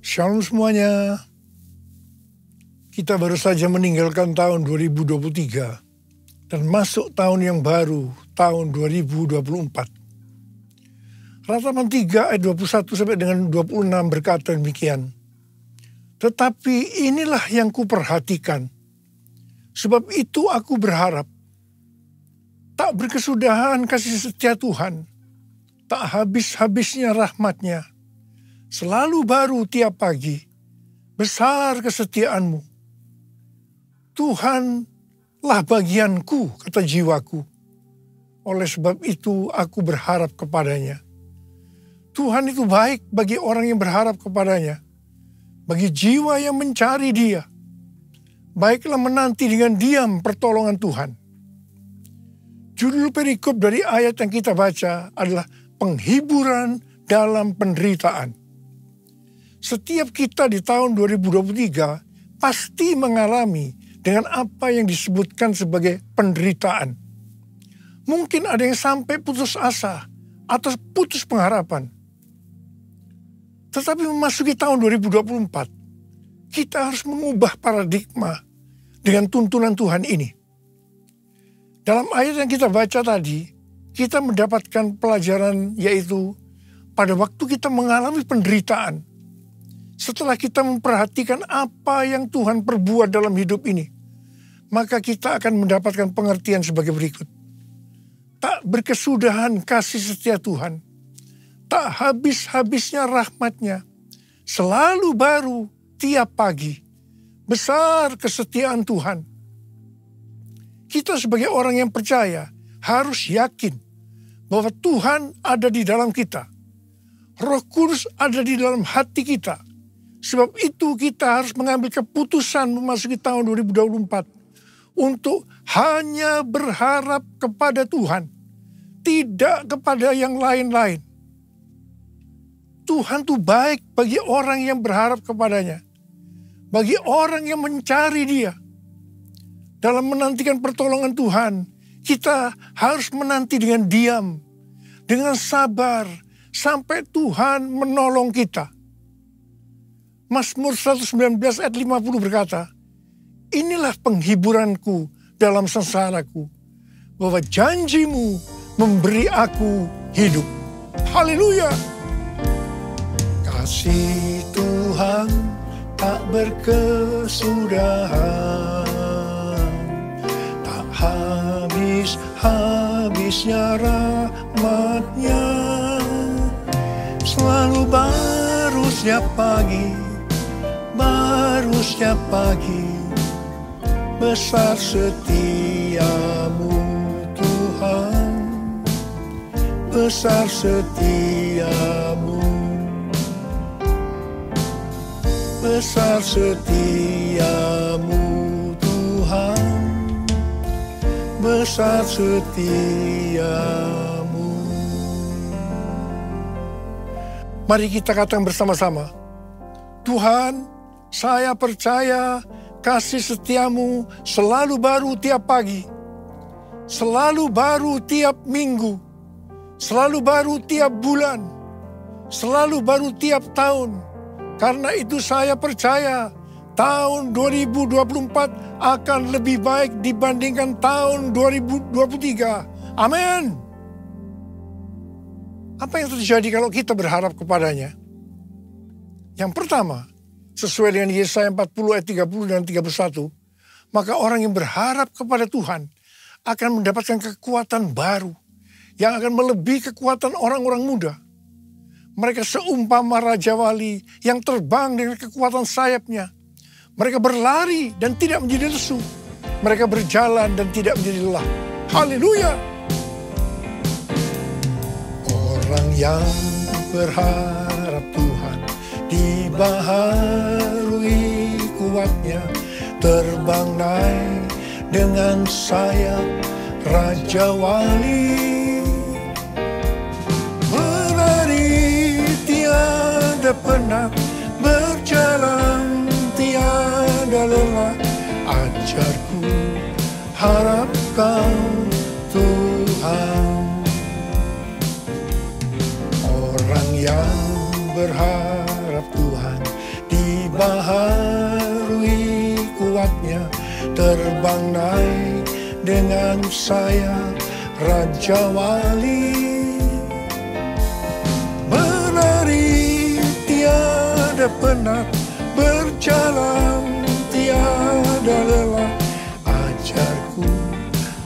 Shalom semuanya. Kita baru saja meninggalkan tahun 2023 dan masuk tahun yang baru, tahun 2024. Ratapan 3 ayat 21 sampai dengan 26 berkata demikian. Tetapi inilah yang kuperhatikan, sebab itu aku berharap. Tak berkesudahan kasih setia Tuhan, tak habis-habisnya rahmat-Nya. Selalu baru tiap pagi, besar kesetiaanmu. Tuhanlah bagianku, kata jiwaku. Oleh sebab itu aku berharap kepadanya. Tuhan itu baik bagi orang yang berharap kepadanya. Bagi jiwa yang mencari Dia. Baiklah menanti dengan diam pertolongan Tuhan. Judul perikop dari ayat yang kita baca adalah penghiburan dalam penderitaan. Setiap kita di tahun 2023 pasti mengalami dengan apa yang disebutkan sebagai penderitaan. Mungkin ada yang sampai putus asa atau putus pengharapan. Tetapi memasuki tahun 2024, kita harus mengubah paradigma dengan tuntunan Tuhan ini. Dalam ayat yang kita baca tadi, kita mendapatkan pelajaran yaitu pada waktu kita mengalami penderitaan, setelah kita memperhatikan apa yang Tuhan perbuat dalam hidup ini, maka kita akan mendapatkan pengertian sebagai berikut. Tak berkesudahan kasih setia Tuhan, tak habis-habisnya rahmat-Nya, selalu baru tiap pagi, besar kesetiaan Tuhan. Kita sebagai orang yang percaya harus yakin bahwa Tuhan ada di dalam kita. Roh Kudus ada di dalam hati kita. Sebab itu kita harus mengambil keputusan memasuki tahun 2024 untuk hanya berharap kepada Tuhan, tidak kepada yang lain-lain. Tuhan itu baik bagi orang yang berharap kepadanya, bagi orang yang mencari Dia. Dalam menantikan pertolongan Tuhan, kita harus menanti dengan diam, dengan sabar, sampai Tuhan menolong kita. Mazmur 119 ayat 50 berkata, inilah penghiburanku dalam sengsaraku, bahwa janji-Mu memberi aku hidup. Haleluya! Kasih Tuhan tak berkesudahan, tak habis-habisnya rahmat-Nya, selalu baru setiap pagi, baru setiap pagi, besar setiamu Tuhan, besar setiamu, besar setiamu Tuhan, besar setiamu. Mari kita katakan bersama-sama, Tuhan, saya percaya kasih setiamu selalu baru tiap pagi, selalu baru tiap minggu, selalu baru tiap bulan, selalu baru tiap tahun. Karena itu saya percaya tahun 2024 akan lebih baik dibandingkan tahun 2023. Amin. Apa yang terjadi kalau kita berharap kepadanya? Yang pertama, sesuai dengan Yesaya 40 ayat 30 dan 31, maka orang yang berharap kepada Tuhan akan mendapatkan kekuatan baru yang akan melebihi kekuatan orang-orang muda. Mereka seumpama Raja Wali yang terbang dengan kekuatan sayapnya. Mereka berlari dan tidak menjadi lesu. Mereka berjalan dan tidak menjadi lelah. Haleluya! Orang yang berharap Tuhan dibaharui kuatnya, terbang naik dengan sayap Raja Wali. Berlari tiada penat, berjalan tiada lelah. Ajarku harap Kau Tuhan. Orang yang berharap Tuhan saya Raja Wali, menari tiada penat, berjalan tiada lelah, ajarku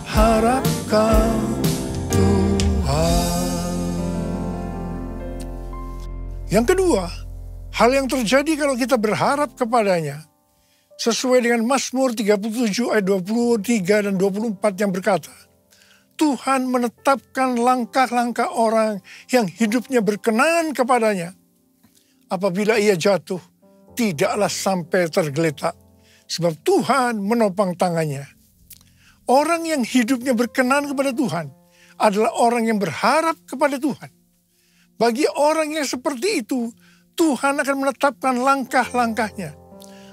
harapkan Tuhan. Yang kedua, hal yang terjadi kalau kita berharap kepadanya, sesuai dengan Mazmur 37 ayat 23 dan 24 yang berkata, Tuhan menetapkan langkah-langkah orang yang hidupnya berkenan kepadanya. Apabila ia jatuh, tidaklah sampai tergeletak, sebab Tuhan menopang tangannya. Orang yang hidupnya berkenan kepada Tuhan adalah orang yang berharap kepada Tuhan. Bagi orang yang seperti itu, Tuhan akan menetapkan langkah-langkahnya.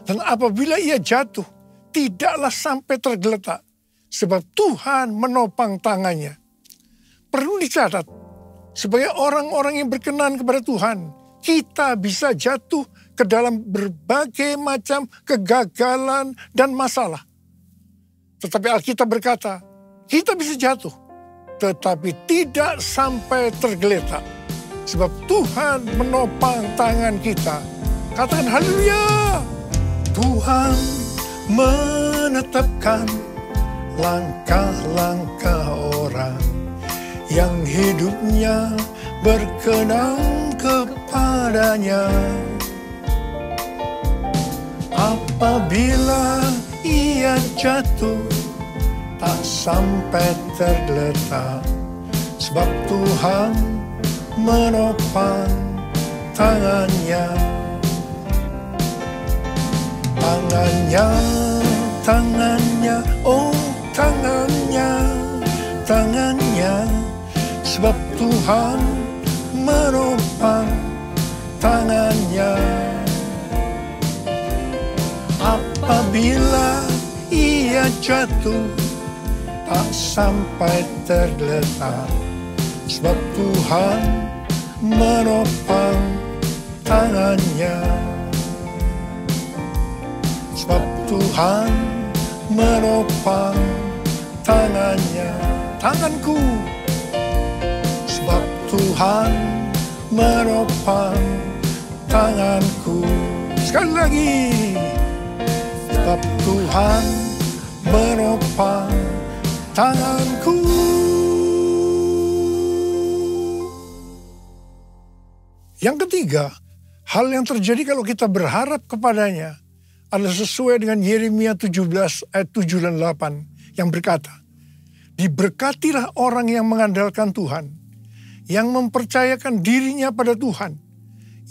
Dan apabila ia jatuh, tidaklah sampai tergeletak, sebab Tuhan menopang tangannya. Perlu dicatat, sebagai orang-orang yang berkenan kepada Tuhan, kita bisa jatuh ke dalam berbagai macam kegagalan dan masalah. Tetapi Alkitab berkata, kita bisa jatuh, tetapi tidak sampai tergeletak. Sebab Tuhan menopang tangan kita. Katakan haleluya. Tuhan menetapkan langkah-langkah orang yang hidupnya berkenan kepadanya. Apabila ia jatuh, tak sampai tergeletak, sebab Tuhan menopang tangannya. Tangannya, tangannya, oh tangannya, tangannya, sebab Tuhan menopang tangannya. Apabila ia jatuh, tak sampai tergeletak, sebab Tuhan menopang tangannya. Sebab Tuhan menopang tangannya. Tanganku. Sebab Tuhan menopang tanganku. Sekali lagi. Sebab Tuhan menopang tanganku. Yang ketiga, hal yang terjadi kalau kita berharap kepadanya adalah sesuai dengan Yeremia 17 ayat 7 dan 8 yang berkata, diberkatilah orang yang mengandalkan Tuhan, yang mempercayakan dirinya pada Tuhan.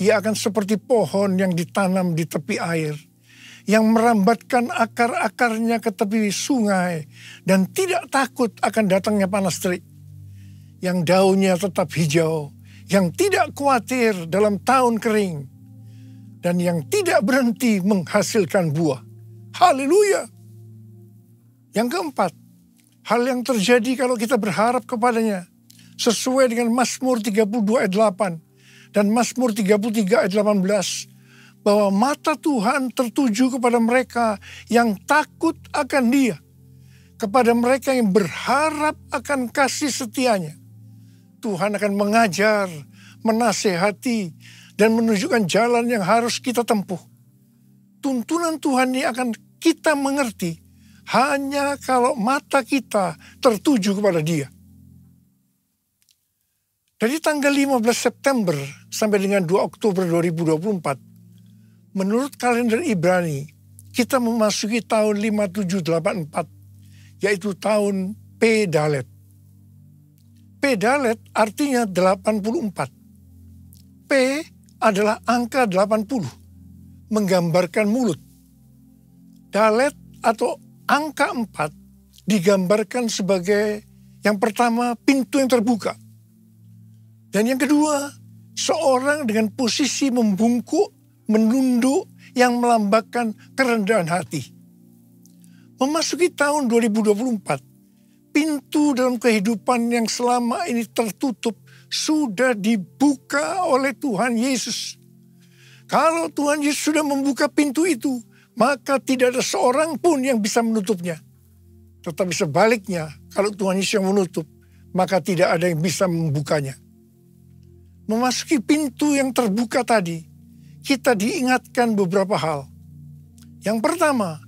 Ia akan seperti pohon yang ditanam di tepi air, yang merambatkan akar-akarnya ke tepi sungai dan tidak takut akan datangnya panas terik, yang daunnya tetap hijau, yang tidak khawatir dalam tahun kering, dan yang tidak berhenti menghasilkan buah. Haleluya. Yang keempat, hal yang terjadi kalau kita berharap kepadanya, sesuai dengan Mazmur 32 ayat 8 dan Mazmur 33 ayat 18, bahwa mata Tuhan tertuju kepada mereka yang takut akan Dia, kepada mereka yang berharap akan kasih setianya. Tuhan akan mengajar, menasehati, dan menunjukkan jalan yang harus kita tempuh. Tuntunan Tuhan ini akan kita mengerti hanya kalau mata kita tertuju kepada Dia. Dari tanggal 15 September sampai dengan 2 Oktober 2024, menurut kalender Ibrani, kita memasuki tahun 5784, yaitu tahun P Dalet. P Dalet artinya 84. P adalah angka 80, menggambarkan mulut. Dalet atau angka 4 digambarkan sebagai yang pertama pintu yang terbuka. Dan yang kedua, seorang dengan posisi membungkuk, menunduk yang melambangkan kerendahan hati. Memasuki tahun 2024, pintu dalam kehidupan yang selama ini tertutup sudah dibuka oleh Tuhan Yesus. Kalau Tuhan Yesus sudah membuka pintu itu, maka tidak ada seorang pun yang bisa menutupnya. Tetapi sebaliknya, Kalau Tuhan Yesus yang menutup, maka tidak ada yang bisa membukanya. Memasuki pintu yang terbuka tadi, kita diingatkan beberapa hal. Yang pertama,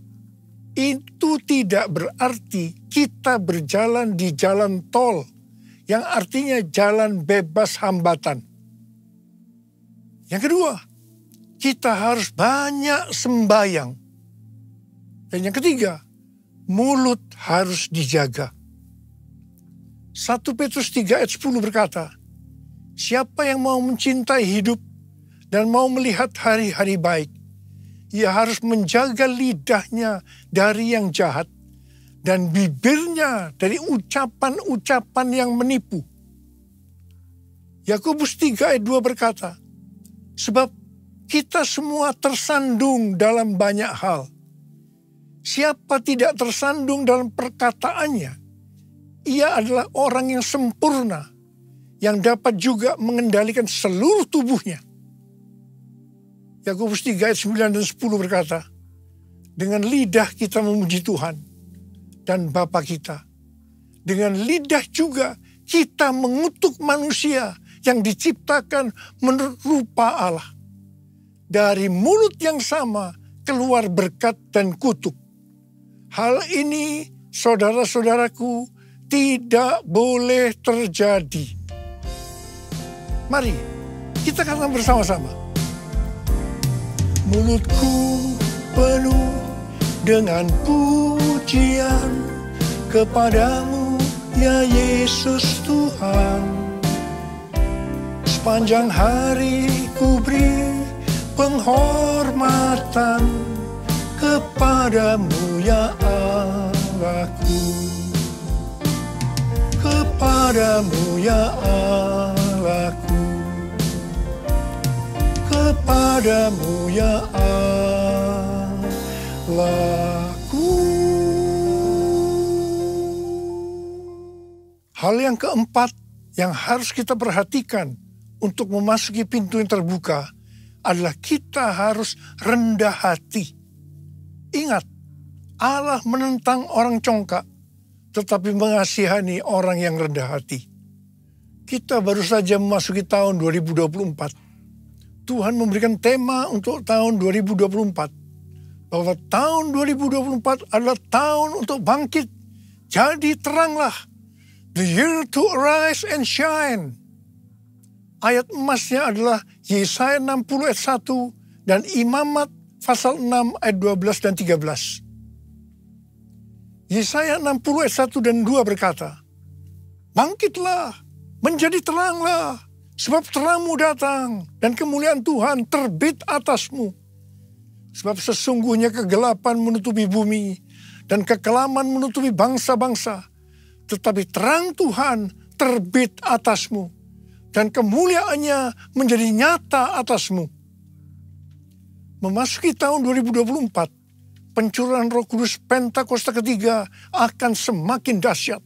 itu tidak berarti kita berjalan di jalan tol, yang artinya jalan bebas hambatan. Yang kedua, kita harus banyak sembahyang. Dan yang ketiga, mulut harus dijaga. 1 Petrus 3 ayat 10 berkata, siapa yang mau mencintai hidup dan mau melihat hari-hari baik, ia harus menjaga lidahnya dari yang jahat dan bibirnya dari ucapan-ucapan yang menipu. Yakobus 3 ayat 2 berkata, sebab kita semua tersandung dalam banyak hal. Siapa tidak tersandung dalam perkataannya, ia adalah orang yang sempurna, yang dapat juga mengendalikan seluruh tubuhnya. Yakobus 3 ayat 9 dan 10 berkata, dengan lidah kita memuji Tuhan dan Bapa kita. Dengan lidah juga kita mengutuk manusia yang diciptakan menurut rupa Allah. Dari mulut yang sama keluar berkat dan kutuk. Hal ini, saudara-saudaraku, tidak boleh terjadi. Mari kita katakan bersama-sama. Mulutku penuh dengan pujian kepadamu, ya Yesus Tuhan. Sepanjang hari ku beri penghormatan kepadamu, ya Allahku. Kepadamu, ya Allahku. Kepadamu, ya Allahku. Hal yang keempat yang harus kita perhatikan untuk memasuki pintu yang terbuka adalah kita harus rendah hati. Ingat, Allah menentang orang congkak, tetapi mengasihani orang yang rendah hati. Kita baru saja memasuki tahun 2024. Tuhan memberikan tema untuk tahun 2024. Bahwa tahun 2024 adalah tahun untuk bangkit. Jadi teranglah. The year to arise and shine. Ayat emasnya adalah Yesaya 60 ayat 1 dan Imamat pasal 6 ayat 12 dan 13. Yesaya 60 ayat 1 dan 2 berkata, bangkitlah, menjadi teranglah, sebab terangmu datang dan kemuliaan Tuhan terbit atasmu. Sebab sesungguhnya kegelapan menutupi bumi dan kekelaman menutupi bangsa-bangsa. Tetapi terang Tuhan terbit atasmu dan kemuliaannya menjadi nyata atasmu. Memasuki tahun 2024, pencurahan Roh Kudus Pentakosta ketiga akan semakin dahsyat.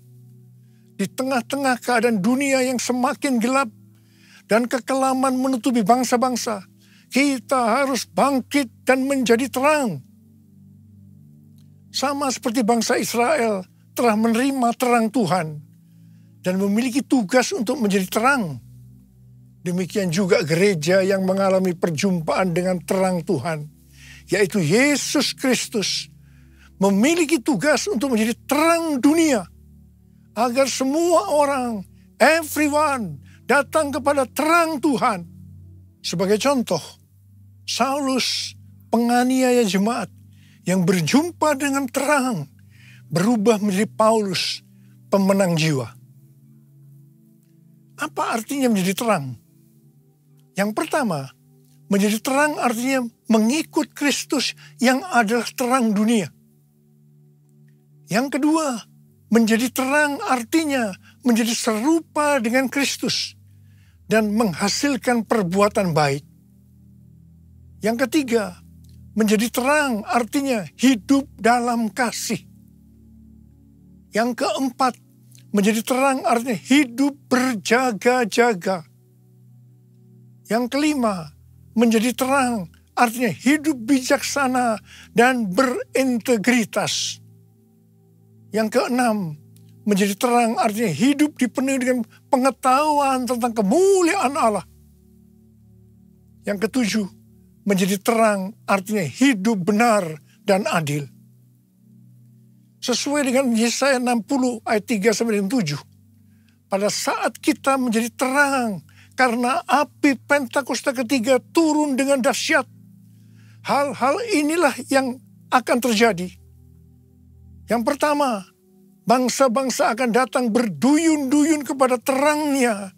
Di tengah-tengah keadaan dunia yang semakin gelap dan kekelaman menutupi bangsa-bangsa, kita harus bangkit dan menjadi terang. Sama seperti bangsa Israel telah menerima terang Tuhan dan memiliki tugas untuk menjadi terang. Demikian juga gereja yang mengalami perjumpaan dengan terang Tuhan, yaitu Yesus Kristus, memiliki tugas untuk menjadi terang dunia, agar semua orang, everyone, datang kepada terang Tuhan. Sebagai contoh, Saulus, penganiaya jemaat, yang berjumpa dengan terang, berubah menjadi Paulus, pemenang jiwa. Apa artinya menjadi terang? Yang pertama, menjadi terang artinya mengikut Kristus yang adalah terang dunia. Yang kedua, menjadi terang artinya menjadi serupa dengan Kristus dan menghasilkan perbuatan baik. Yang ketiga, menjadi terang artinya hidup dalam kasih. Yang keempat, menjadi terang artinya hidup berjaga-jaga. Yang kelima, menjadi terang artinya hidup bijaksana dan berintegritas. Yang keenam, menjadi terang artinya hidup dipenuhi dengan pengetahuan tentang kemuliaan Allah. Yang ketujuh, menjadi terang artinya hidup benar dan adil. Sesuai dengan Yesaya 60 ayat 3-7. Pada saat kita menjadi terang karena api Pentakosta ketiga turun dengan dahsyat. Hal-hal inilah yang akan terjadi. Yang pertama, bangsa-bangsa akan datang berduyun-duyun kepada terangnya.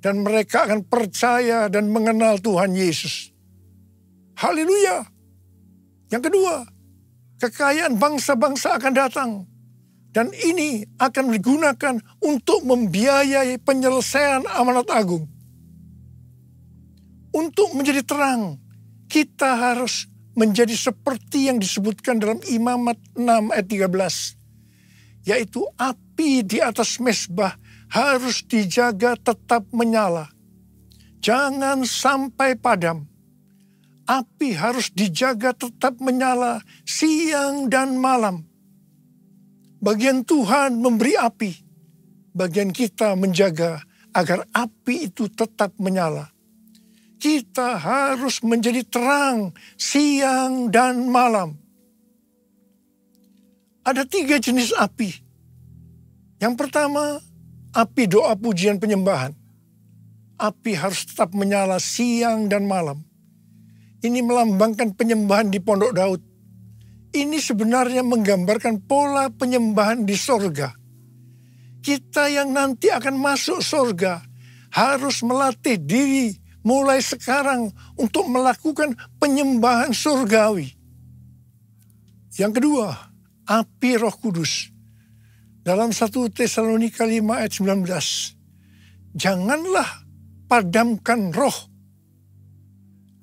Dan mereka akan percaya dan mengenal Tuhan Yesus. Haleluya. Yang kedua, kekayaan bangsa-bangsa akan datang. Dan ini akan digunakan untuk membiayai penyelesaian amanat agung. Untuk menjadi terang, kita harus menjadi seperti yang disebutkan dalam Imamat 6 ayat 13. Yaitu api di atas mezbah harus dijaga tetap menyala. Jangan sampai padam. Api harus dijaga tetap menyala siang dan malam. Bagian Tuhan memberi api. Bagian kita menjaga agar api itu tetap menyala. Kita harus menjadi terang siang dan malam. Ada 3 jenis api. Yang pertama, api doa pujian penyembahan. Api harus tetap menyala siang dan malam. Ini melambangkan penyembahan di Pondok Daud. Ini sebenarnya menggambarkan pola penyembahan di sorga. Kita yang nanti akan masuk sorga harus melatih diri mulai sekarang untuk melakukan penyembahan surgawi. Yang kedua, api Roh Kudus. Dalam 1 Tesalonika 5 ayat 19. Janganlah padamkan roh.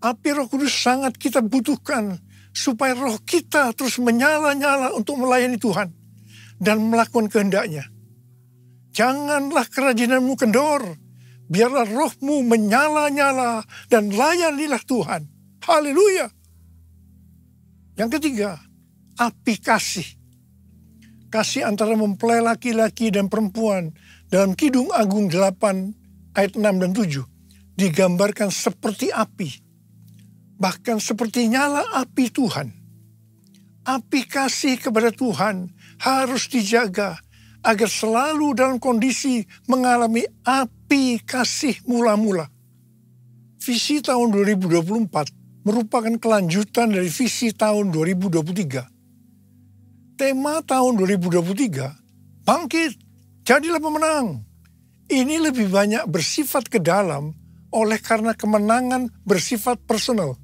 Api Roh Kudus sangat kita butuhkan supaya roh kita terus menyala-nyala untuk melayani Tuhan dan melakukan kehendaknya. Janganlah kerajinanmu kendor. Biarlah rohmu menyala-nyala dan layanilah Tuhan. Haleluya. Yang ketiga, api kasih. Kasih antara mempelai laki-laki dan perempuan dalam Kidung Agung 8 ayat 6 dan 7 digambarkan seperti api. Bahkan seperti nyala api Tuhan. Api kasih kepada Tuhan harus dijaga agar selalu dalam kondisi mengalami api kasih mula-mula. Visi tahun 2024 merupakan kelanjutan dari visi tahun 2023. Tema tahun 2023, bangkit, jadilah pemenang. Ini lebih banyak bersifat ke dalam oleh karena kemenangan bersifat personal.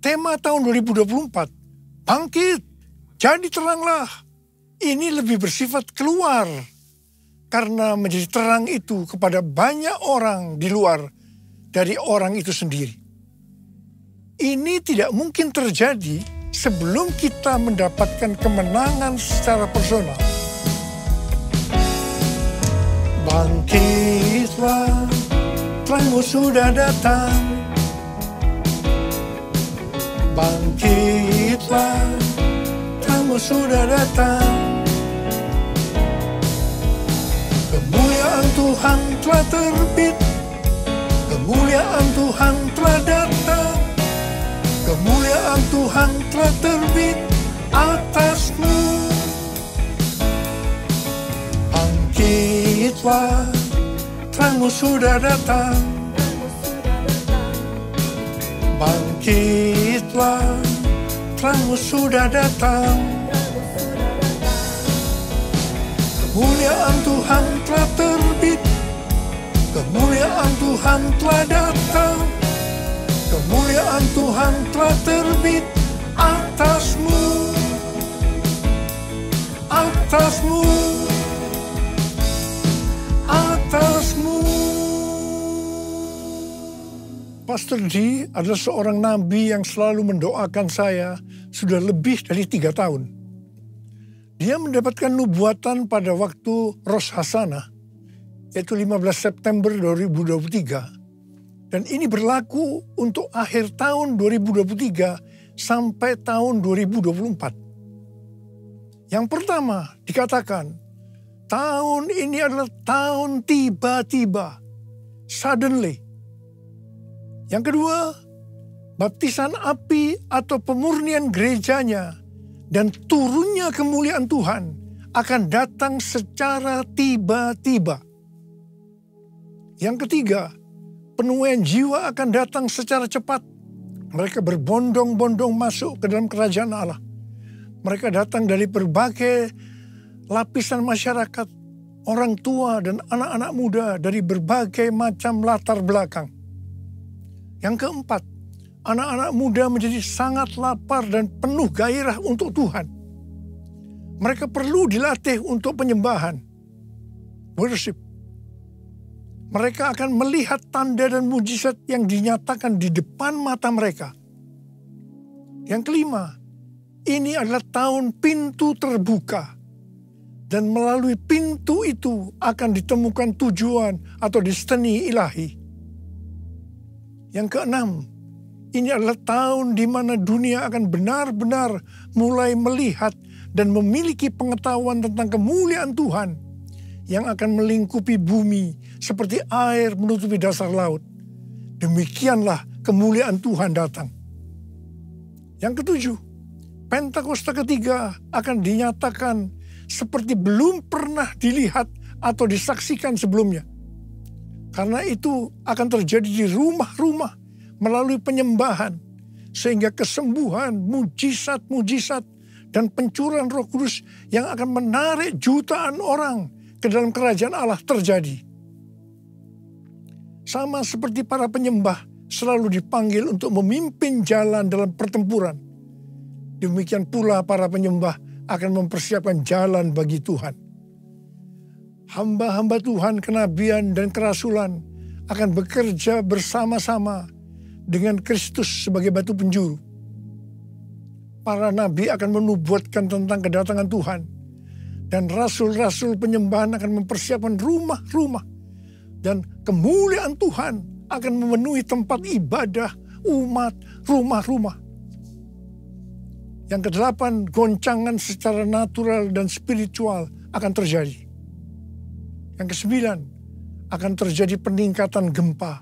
Tema tahun 2024, bangkit, jadi teranglah. Ini lebih bersifat keluar. Karena menjadi terang itu kepada banyak orang di luar dari orang itu sendiri. Ini tidak mungkin terjadi sebelum kita mendapatkan kemenangan secara personal. Bangkitlah, terangmu sudah datang. Bangkitlah, terangmu sudah datang. Kemuliaan Tuhan telah terbit. Kemuliaan Tuhan telah datang. Kemuliaan Tuhan telah terbit atasmu. Bangkitlah, terangmu sudah datang. Bangkitlah, terangmu sudah datang. Kemuliaan Tuhan telah terbit. Kemuliaan Tuhan telah datang. Kemuliaan Tuhan telah terbit atasmu. Atasmu. Atasmu. Pastor D adalah seorang nabi yang selalu mendoakan saya sudah lebih dari 3 tahun. Dia mendapatkan nubuatan pada waktu Rosh Hashanah, yaitu 15 September 2023. Dan ini berlaku untuk akhir tahun 2023 sampai tahun 2024. Yang pertama dikatakan, tahun ini adalah tahun tiba-tiba, suddenly. Yang kedua, baptisan api atau pemurnian gerejanya dan turunnya kemuliaan Tuhan akan datang secara tiba-tiba. Yang ketiga, penuaian jiwa akan datang secara cepat. Mereka berbondong-bondong masuk ke dalam kerajaan Allah. Mereka datang dari berbagai lapisan masyarakat, orang tua dan anak-anak muda dari berbagai macam latar belakang. Yang keempat, anak-anak muda menjadi sangat lapar dan penuh gairah untuk Tuhan. Mereka perlu dilatih untuk penyembahan, worship. Mereka akan melihat tanda dan mujizat yang dinyatakan di depan mata mereka. Yang kelima, ini adalah tahun pintu terbuka. Dan melalui pintu itu akan ditemukan tujuan atau destiny ilahi. Yang keenam, ini adalah tahun di mana dunia akan benar-benar mulai melihat dan memiliki pengetahuan tentang kemuliaan Tuhan yang akan melingkupi bumi seperti air menutupi dasar laut. Demikianlah kemuliaan Tuhan datang. Yang ketujuh, Pentakosta ketiga akan dinyatakan seperti belum pernah dilihat atau disaksikan sebelumnya. Karena itu akan terjadi di rumah-rumah melalui penyembahan, sehingga kesembuhan, mujizat-mujizat, dan pencurahan Roh Kudus yang akan menarik jutaan orang ke dalam kerajaan Allah terjadi. Sama seperti para penyembah selalu dipanggil untuk memimpin jalan dalam pertempuran, demikian pula para penyembah akan mempersiapkan jalan bagi Tuhan. Hamba-hamba Tuhan, kenabian dan kerasulan akan bekerja bersama-sama dengan Kristus sebagai batu penjuru. Para nabi akan menubuatkan tentang kedatangan Tuhan. Dan rasul-rasul penyembahan akan mempersiapkan rumah-rumah. Dan kemuliaan Tuhan akan memenuhi tempat ibadah umat, rumah-rumah. Yang kedelapan, goncangan secara natural dan spiritual akan terjadi. Yang kesembilan, akan terjadi peningkatan gempa,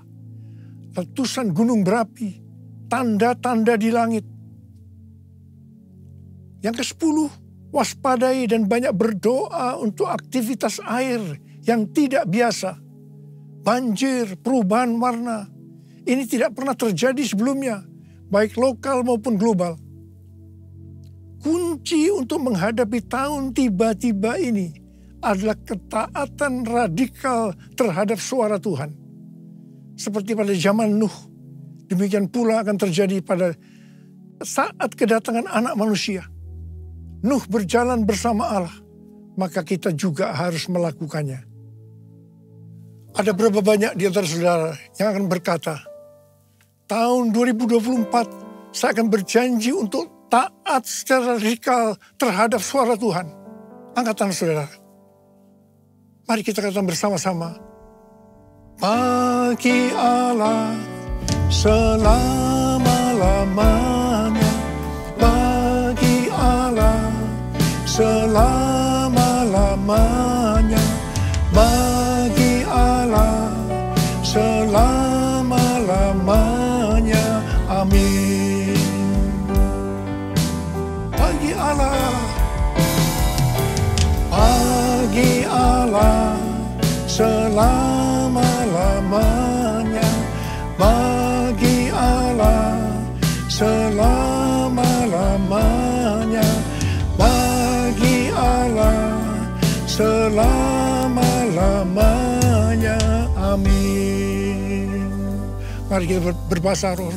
letusan gunung berapi, tanda-tanda di langit. Yang kesepuluh, waspadai dan banyak berdoa untuk aktivitas air yang tidak biasa. Banjir, perubahan warna, ini tidak pernah terjadi sebelumnya, baik lokal maupun global. Kunci untuk menghadapi tahun tiba-tiba ini adalah ketaatan radikal terhadap suara Tuhan. Seperti pada zaman Nuh, demikian pula akan terjadi pada saat kedatangan anak manusia. Nuh berjalan bersama Allah, maka kita juga harus melakukannya. Ada berapa banyak di antara saudara yang akan berkata, tahun 2024 saya akan berjanji untuk taat secara radikal terhadap suara Tuhan. Angkat tangan saudara. Mari kita katakan bersama-sama. Bagi Allah selama-lamanya. Bagi Allah selama-lamanya. Bagi Allah selama-lamanya. Amin. Bagi Allah. Bagi Allah selama-lamanya. Bagi Allah selama-lamanya. Bagi Allah selama-lamanya. Amin. Mari kita berbahasa roh.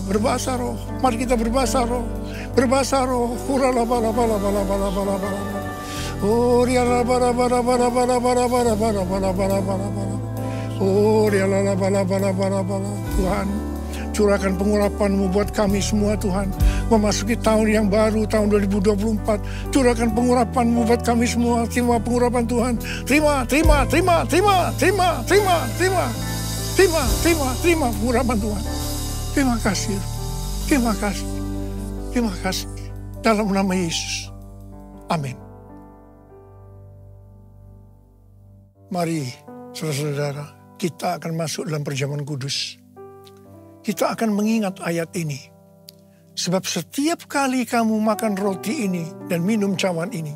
Berbahasa roh. Mari kita berbahasa roh. Berbahasa roh. Tuhan, curahkan pengurapan-Mu buat kami semua Tuhan. Memasuki tahun yang baru, tahun 2024. Curahkan pengurapan-Mu buat kami semua. Terima pengurapan Tuhan. Terima pengurapan Tuhan. Terima kasih. Terima kasih. Dalam nama Yesus. Amin. Mari saudara-saudara, kita akan masuk dalam perjamuan kudus. Kita akan mengingat ayat ini. Sebab setiap kali kamu makan roti ini dan minum cawan ini,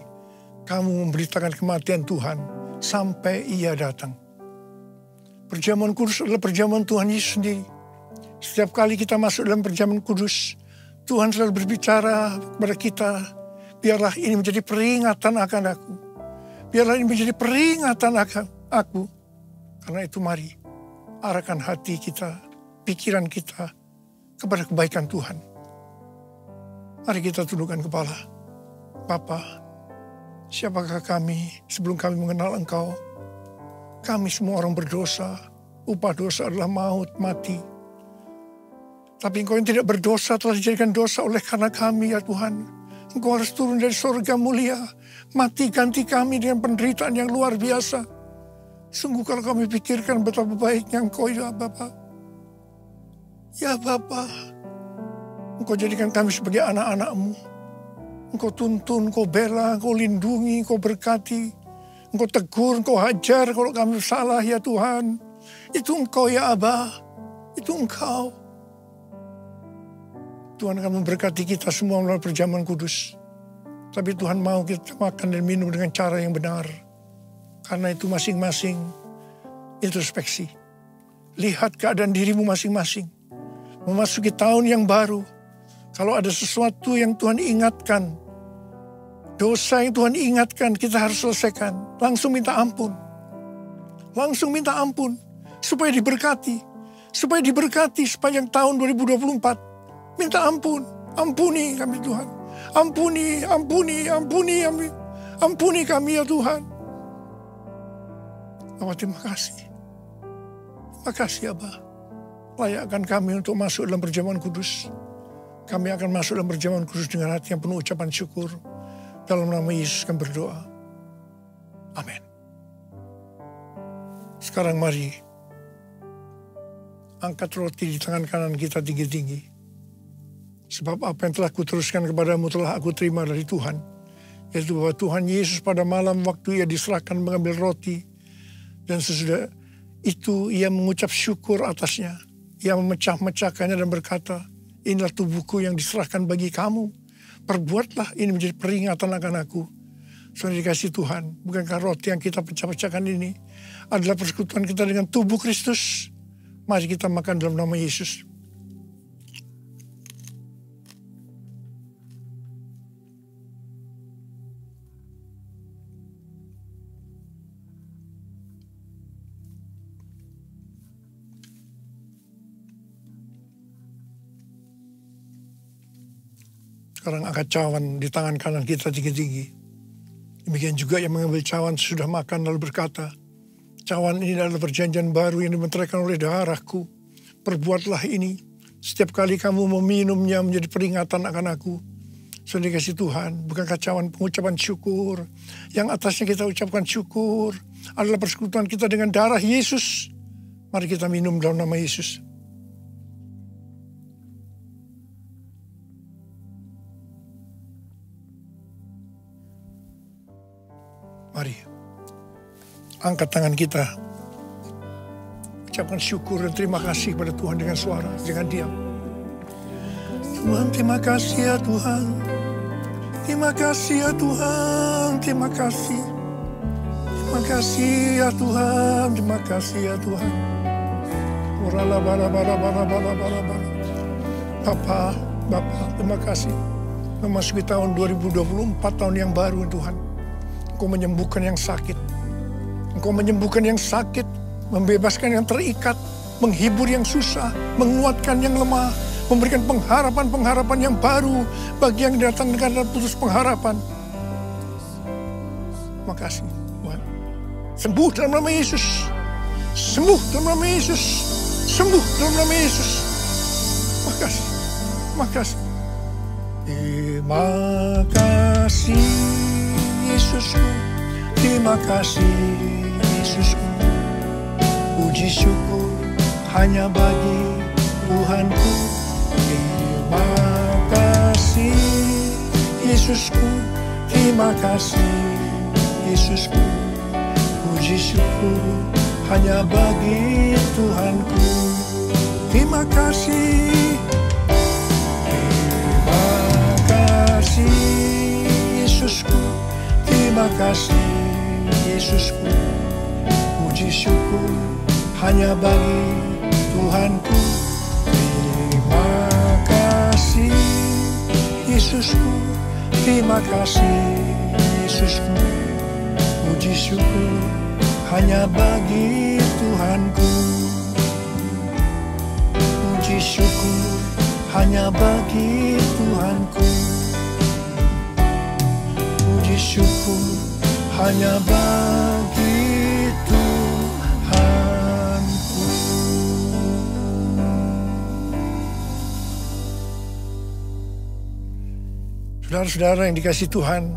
kamu memberitakan kematian Tuhan sampai Ia datang. Perjamuan kudus adalah perjamuan Tuhan Yesus sendiri. Setiap kali kita masuk dalam perjamuan kudus, Tuhan selalu berbicara kepada kita, biarlah ini menjadi peringatan akan aku. Biarlah ini menjadi peringatan akan aku. Karena itu mari, arahkan hati kita, pikiran kita kepada kebaikan Tuhan. Mari kita tundukkan kepala. Bapa, siapakah kami sebelum kami mengenal Engkau? Kami semua orang berdosa. Upah dosa adalah maut, mati. Tapi Engkau yang tidak berdosa telah dijadikan dosa oleh karena kami, ya Tuhan. Engkau harus turun dari surga mulia. Mati ganti kami dengan penderitaan yang luar biasa. Sungguh kalau kami pikirkan betapa baiknya Engkau, ya Bapa. Ya Bapa, Engkau jadikan kami sebagai anak-anak-Mu. Engkau tuntun, Engkau bela, Engkau lindungi, Engkau berkati. Engkau tegur, Engkau hajar kalau kami salah, ya Tuhan. Itu Engkau, ya Abah. Itu Engkau. Tuhan akan memberkati kita semua melalui perjamuan kudus. Tapi Tuhan mau kita makan dan minum dengan cara yang benar. Karena itu masing-masing introspeksi. Lihat keadaan dirimu masing-masing. Memasuki tahun yang baru. Kalau ada sesuatu yang Tuhan ingatkan, dosa yang Tuhan ingatkan, kita harus selesaikan. Langsung minta ampun. Langsung minta ampun. Supaya diberkati. Supaya diberkati sepanjang tahun 2024. Minta ampun. Ampuni kami Tuhan. Ampuni, ampuni, ampuni kami. Ampuni kami ya Tuhan. Abah, terima kasih. Terima kasih Abah. Layakkan kami untuk masuk dalam perjamuan kudus. Kami akan masuk dalam perjamuan kudus dengan hati yang penuh ucapan syukur. Dalam nama Yesus kami berdoa. Amin. Sekarang mari angkat roti di tangan kanan kita tinggi-tinggi. Sebab apa yang telah kuteruskan kepadamu telah aku terima dari Tuhan. Yaitu bahwa Tuhan Yesus pada malam waktu Ia diserahkan mengambil roti. Dan sesudah itu Ia mengucap syukur atasnya. Ia memecah-mecahkannya dan berkata, inilah tubuhku yang diserahkan bagi kamu. Perbuatlah ini menjadi peringatan akan aku. Saudara dikasih Tuhan, bukankah roti yang kita pecah-pecahkan ini adalah persekutuan kita dengan tubuh Kristus? Mari kita makan dalam nama Yesus. Sekarang angkat cawan di tangan kanan kita tinggi-tinggi. Demikian juga yang mengambil cawan sudah makan lalu berkata, cawan ini adalah perjanjian baru yang dimeteraikan oleh darahku. Perbuatlah ini. Setiap kali kamu meminumnya menjadi peringatan akan aku. Saudara dikasih Tuhan, bukankah cawan pengucapan syukur? Yang atasnya kita ucapkan syukur adalah persekutuan kita dengan darah Yesus. Mari kita minum dalam nama Yesus. Mari, angkat tangan kita. Ucapkan syukur dan terima kasih kepada Tuhan dengan suara, dengan diam. Tuhan, terima kasih ya Tuhan. Terima kasih ya Tuhan. Terima kasih. Terima kasih ya Tuhan. Terima kasih ya Tuhan. Bapa, terima kasih. Memasuki tahun 2024, tahun yang baru Tuhan. Engkau menyembuhkan yang sakit. Engkau menyembuhkan yang sakit, membebaskan yang terikat, menghibur yang susah, menguatkan yang lemah, memberikan pengharapan-pengharapan yang baru bagi yang datang dengan putus pengharapan. Makasih Tuhan. Sembuh dalam nama Yesus. Sembuh dalam nama Yesus. Sembuh dalam nama Yesus. Makasih. Makasih. Terima kasih Yesusku. Terima kasih Yesusku. Puji syukur hanya bagi Tuhanku. Terima kasih Yesusku, terima kasih. Yesusku, puji syukur hanya bagi Tuhanku. Terima kasih. Terima kasih Yesusku. Terima kasih Yesusku. Puji syukur hanya bagi Tuhanku. Terima kasih Yesusku. Terima kasih Yesusku. Puji syukur hanya bagi Tuhanku. Puji syukur hanya bagi Tuhanku. Puji syukur hanya bagi Tuhanku. Saudara-saudara yang dikasihi Tuhan,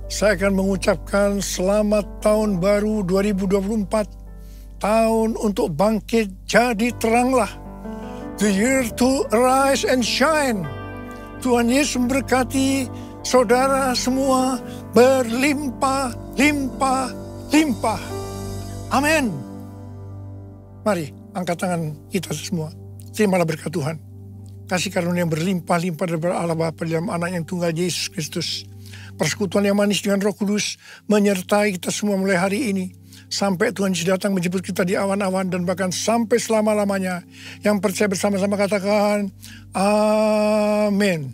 saya akan mengucapkan selamat tahun baru 2024. Tahun untuk bangkit jadi teranglah. The year to arise and shine. Tuhan Yesus memberkati saudara semua berlimpah, limpah, limpah. Amin. Mari angkat tangan kita semua. Terimalah berkat Tuhan. Kasih karunia yang berlimpah-limpah dari Allah Bapa dalam anak yang tunggal Yesus Kristus. Persekutuan yang manis dengan Roh Kudus menyertai kita semua mulai hari ini. Sampai Tuhan Yesus datang menjemput kita di awan-awan dan bahkan sampai selama-lamanya. Yang percaya bersama-sama katakan, amin.